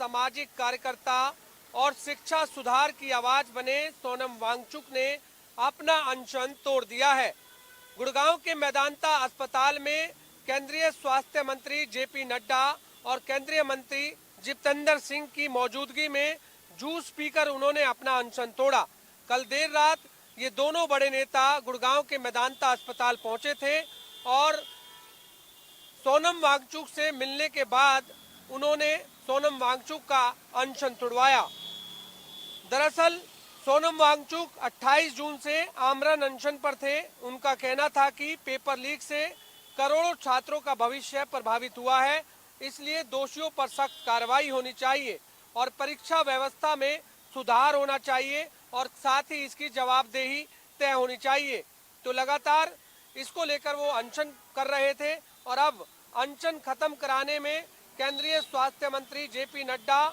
सामाजिक कार्यकर्ता और शिक्षा सुधार की आवाज बने सोनम वांगचुक ने अपना अनशन तोड़ दिया है। गुड़गांव के मेदांता अस्पताल में केंद्रीय स्वास्थ्य मंत्री जेपी नड्डा और केंद्रीय मंत्री जितेंद्र सिंह की मौजूदगी में जूस पीकर उन्होंने अपना अनशन तोड़ा। कल देर रात ये दोनों बड़े नेता गुड़गांव के मेदांता अस्पताल पहुंचे थे और सोनम वांगचुक से मिलने के बाद उन्होंने सोनम वांगचुक का अनशन तुड़वाया। दरअसल सोनम वांगचुक 28 जून से आमरण अनशन पर थे। उनका कहना था कि पेपर लीक से करोड़ों छात्रों का भविष्य प्रभावित हुआ है, इसलिए दोषियों पर सख्त कार्रवाई होनी चाहिए और परीक्षा व्यवस्था में सुधार होना चाहिए और साथ ही इसकी जवाबदेही तय होनी चाहिए। तो लगातार इसको लेकर वो अनशन कर रहे थे और अब अनशन खत्म कराने में केंद्रीय स्वास्थ्य मंत्री जेपी नड्डा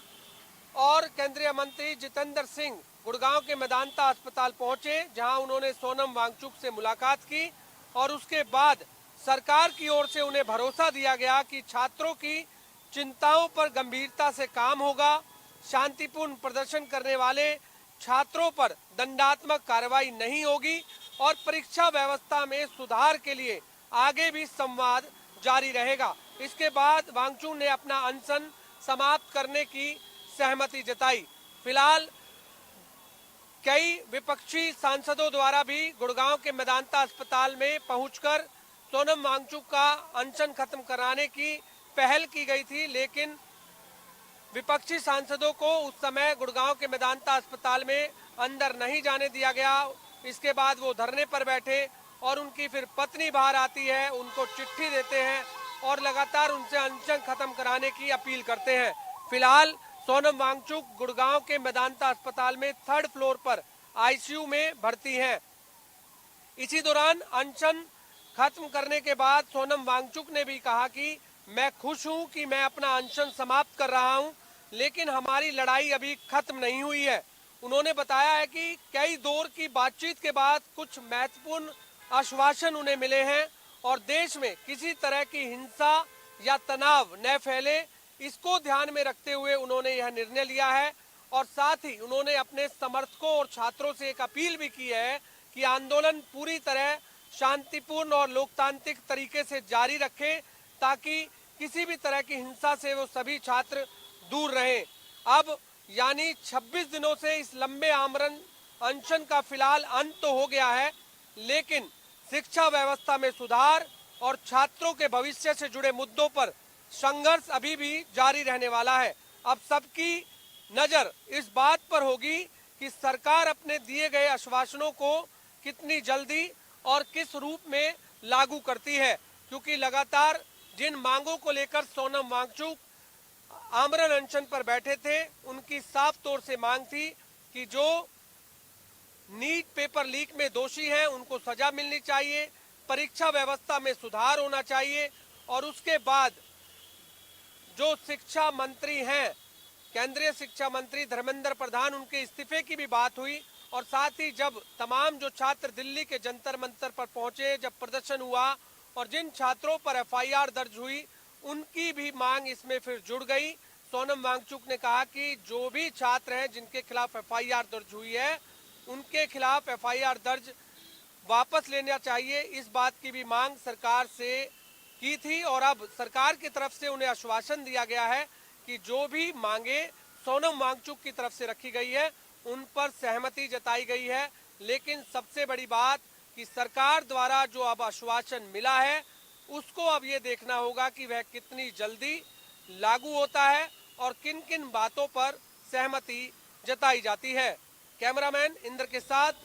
और केंद्रीय मंत्री जितेंद्र सिंह गुड़गांव के मेदांता अस्पताल पहुंचे, जहां उन्होंने सोनम वांगचुक से मुलाकात की और उसके बाद सरकार की ओर से उन्हें भरोसा दिया गया कि छात्रों की चिंताओं पर गंभीरता से काम होगा, शांतिपूर्ण प्रदर्शन करने वाले छात्रों पर दंडात्मक कार्रवाई नहीं होगी और परीक्षा व्यवस्था में सुधार के लिए आगे भी संवाद जारी रहेगा। इसके बाद वांगचुक ने अपना अनशन समाप्त करने की सहमति जताई। फिलहाल कई विपक्षी सांसदों द्वारा भी गुड़गांव के मेदांता अस्पताल में पहुंचकर सोनम वांगचुक का अनशन खत्म कराने की पहल की गई थी, लेकिन विपक्षी सांसदों को उस समय गुड़गांव के मेदांता अस्पताल में अंदर नहीं जाने दिया गया। इसके बाद वो धरने पर बैठे और उनकी फिर पत्नी बाहर आती है, उनको चिट्ठी देते हैं और लगातार उनसे अनशन खत्म कराने की अपील करते हैं। फिलहाल सोनम वांगचुक गुड़गांव के मेदांता अस्पताल में 3rd फ्लोर पर आईसीयू में भर्ती हैं। इसी दौरान अनशन खत्म करने के बाद सोनम वांगचुक ने भी कहा कि मैं खुश हूं कि मैं अपना अनशन समाप्त कर रहा हूं, लेकिन हमारी लड़ाई अभी खत्म नहीं हुई है। उन्होंने बताया है कि कई दौर की बातचीत के बाद कुछ महत्वपूर्ण आश्वासन उन्हें मिले हैं और देश में किसी तरह की हिंसा या तनाव न फैले, इसको ध्यान में रखते हुए उन्होंने यह निर्णय लिया है। और साथ ही उन्होंने अपने समर्थकों और छात्रों से एक अपील भी की है कि आंदोलन पूरी तरह शांतिपूर्ण और लोकतांत्रिक तरीके से जारी रखें, ताकि किसी भी तरह की हिंसा से वो सभी छात्र दूर रहें। अब यानी 26 दिनों से इस लंबे आमरण अनशन का फिलहाल अंत तो हो गया है, लेकिन शिक्षा व्यवस्था में सुधार और छात्रों के भविष्य से जुड़े मुद्दों पर संघर्ष अभी भी जारी रहने वाला है। अब सबकी नजर इस बात पर होगी कि सरकार अपने दिए गए आश्वासनों को कितनी जल्दी और किस रूप में लागू करती है, क्योंकि लगातार जिन मांगों को लेकर सोनम वांगचुक आमरण अनशन पर बैठे थे, उनकी साफ तौर से मांग थी कि जो नीट पेपर लीक में दोषी हैं उनको सजा मिलनी चाहिए, परीक्षा व्यवस्था में सुधार होना चाहिए और उसके बाद जो शिक्षा मंत्री हैं, केंद्रीय शिक्षा मंत्री धर्मेंद्र प्रधान, उनके इस्तीफे की भी बात हुई। और साथ ही जब तमाम जो छात्र दिल्ली के जंतर मंतर पर पहुंचे, जब प्रदर्शन हुआ और जिन छात्रों पर एफआईआर दर्ज हुई, उनकी भी मांग इसमें फिर जुड़ गई। सोनम वांगचुक ने कहा कि जो भी छात्र हैं जिनके खिलाफ एफआईआर दर्ज हुई है, उनके खिलाफ एफआईआर दर्ज वापस लेना चाहिए। इस बात की भी मांग सरकार से की थी और अब सरकार की तरफ से उन्हें आश्वासन दिया गया है कि जो भी मांगे सोनम वांगचुक की तरफ से रखी गई है, उन पर सहमति जताई गई है। लेकिन सबसे बड़ी बात कि सरकार द्वारा जो अब आश्वासन मिला है, उसको अब ये देखना होगा कि वह कितनी जल्दी लागू होता है और किन किन बातों पर सहमति जताई जाती है। कैमरामैन इंद्र के साथ